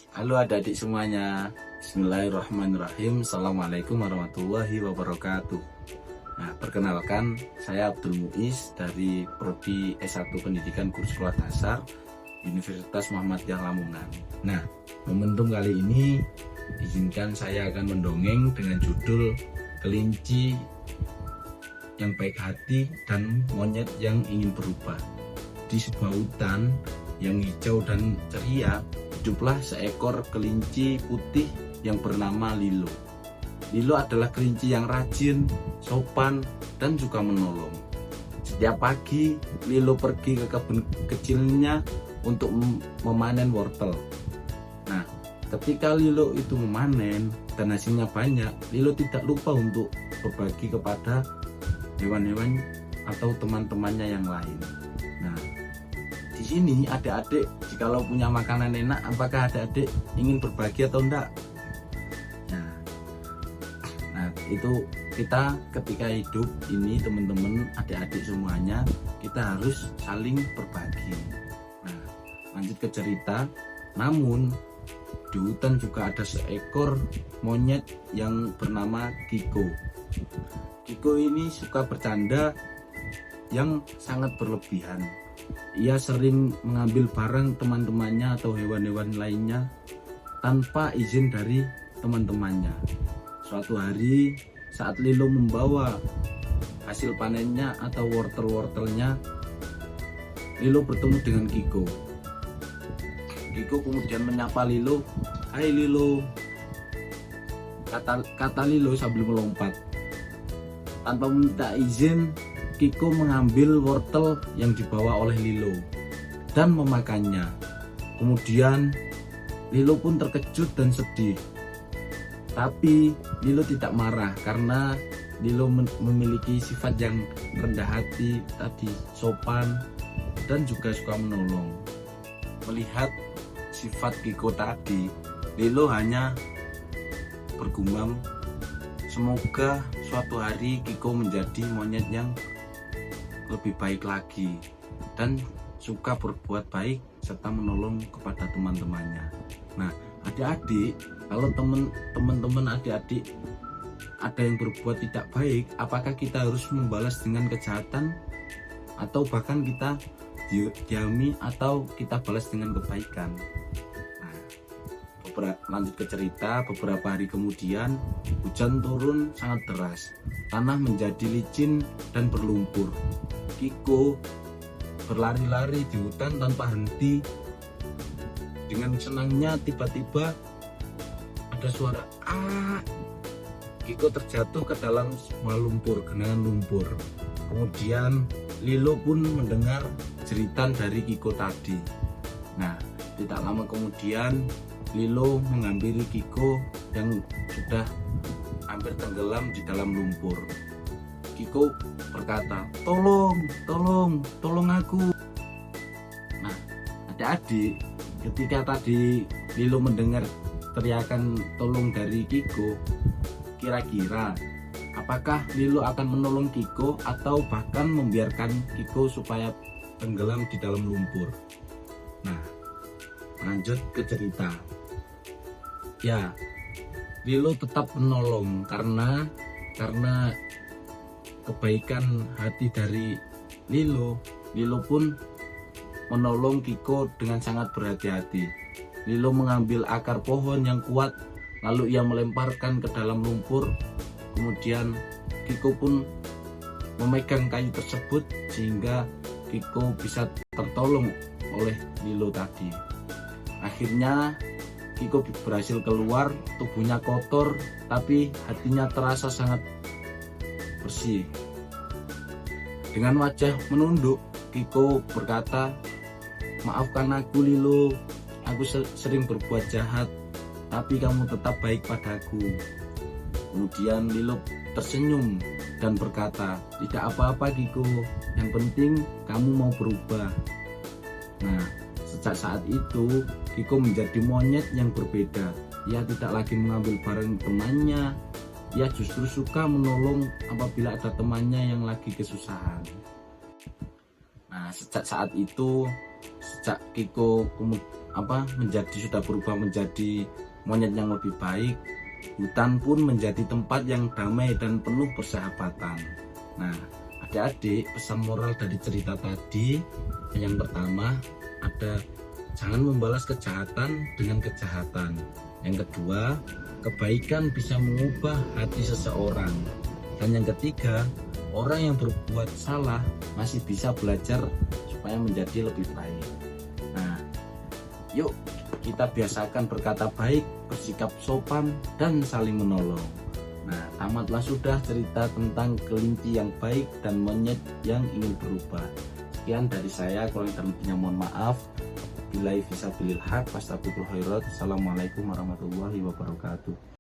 Halo adik-adik semuanya. Bismillahirrahmanirrahim. Assalamualaikum warahmatullahi wabarakatuh. Nah, perkenalkan, saya Abdul Muiz dari Prodi S1 Pendidikan Guru Sekolah Dasar Universitas Muhammadiyah Lamongan. Nah, momentum kali ini izinkan saya akan mendongeng dengan judul Kelinci yang Baik Hati dan Monyet yang Ingin Berubah. Di sebuah hutan yang hijau dan ceria, hiduplah seekor kelinci putih yang bernama Lilo. Lilo adalah kelinci yang rajin, sopan, dan juga menolong. Setiap pagi, Lilo pergi ke kebun kecilnya untuk memanen wortel. Nah, ketika Lilo itu memanen dan hasilnya banyak, Lilo tidak lupa untuk berbagi kepada hewan-hewan atau teman-temannya yang lain. Nah, di sini adik-adik jikalau punya makanan enak, apakah adik-adik ingin berbagi atau enggak? Nah, itu kita ketika hidup ini teman-teman, adik-adik semuanya, kita harus saling berbagi. Nah, lanjut ke cerita. Namun di hutan juga ada seekor monyet yang bernama Kiko. Kiko ini suka bercanda yang sangat berlebihan. Ia sering mengambil barang teman-temannya atau hewan-hewan lainnya tanpa izin dari teman-temannya. Suatu hari saat Lilo membawa hasil panennya atau wortel-wortelnya, Lilo bertemu dengan Kiko. Kiko kemudian menyapa Lilo, "Hai Lilo," kata Lilo sambil melompat. Tanpa meminta izin, Kiko mengambil wortel yang dibawa oleh Lilo dan memakannya. Kemudian Lilo pun terkejut dan sedih. Tapi Lilo tidak marah karena Lilo memiliki sifat yang rendah hati tadi, sopan, dan juga suka menolong. Melihat sifat Kiko tadi, Lilo hanya bergumam, "Semoga suatu hari Kiko menjadi monyet yang lebih baik lagi dan suka berbuat baik serta menolong kepada teman-temannya." Nah, adik-adik, kalau teman-teman adik-adik ada yang berbuat tidak baik, apakah kita harus membalas dengan kejahatan atau bahkan kita diami atau kita balas dengan kebaikan? Nah, lanjut ke cerita. Beberapa hari kemudian hujan turun sangat deras. Tanah menjadi licin dan berlumpur. Kiko berlari-lari di hutan tanpa henti. Dengan senangnya tiba-tiba ada suara "ah". Kiko terjatuh ke dalam sebuah lumpur, genangan lumpur. Kemudian Lilo pun mendengar jeritan dari Kiko tadi. Nah, tidak lama kemudian Lilo menghampiri Kiko yang sudah hampir tenggelam di dalam lumpur. Kiko berkata, tolong aku." Nah, adik-adik, ketika tadi Lilo mendengar teriakan tolong dari Kiko, kira-kira apakah Lilo akan menolong Kiko atau bahkan membiarkan Kiko supaya tenggelam di dalam lumpur? Nah, lanjut ke cerita. Ya, Lilo tetap menolong karena kebaikan hati dari Lilo pun menolong Kiko dengan sangat berhati-hati. Lilo mengambil akar pohon yang kuat, lalu ia melemparkan ke dalam lumpur. Kemudian Kiko pun memegang kayu tersebut sehingga Kiko bisa tertolong oleh Lilo tadi. Akhirnya Kiko berhasil keluar, tubuhnya kotor tapi hatinya terasa sangat bersih. Dengan wajah menunduk, Kiko berkata, "Maafkan aku Lilo, aku sering berbuat jahat, tapi kamu tetap baik padaku." Kemudian Lilo tersenyum dan berkata, "Tidak apa-apa Kiko, yang penting kamu mau berubah." Nah, sejak saat itu Kiko menjadi monyet yang berbeda. Ia tidak lagi mengambil barang temannya. Ia justru suka menolong apabila ada temannya yang lagi kesusahan. Nah, sejak saat itu, sejak Kiko sudah berubah menjadi monyet yang lebih baik, hutan pun menjadi tempat yang damai dan penuh persahabatan. Nah, adik-adik, pesan moral dari cerita tadi yang pertama ada, jangan membalas kejahatan dengan kejahatan. Yang kedua, kebaikan bisa mengubah hati seseorang. Dan yang ketiga, orang yang berbuat salah masih bisa belajar supaya menjadi lebih baik. Nah, yuk kita biasakan berkata baik, bersikap sopan, dan saling menolong. Nah, tamatlah sudah cerita tentang kelinci yang baik dan monyet yang ingin berubah. Sekian dari saya, kurang dan lebihnya mohon maaf. Billahi fisabilil haq, wastagfirul khairat. Assalamualaikum warahmatullahi wabarakatuh.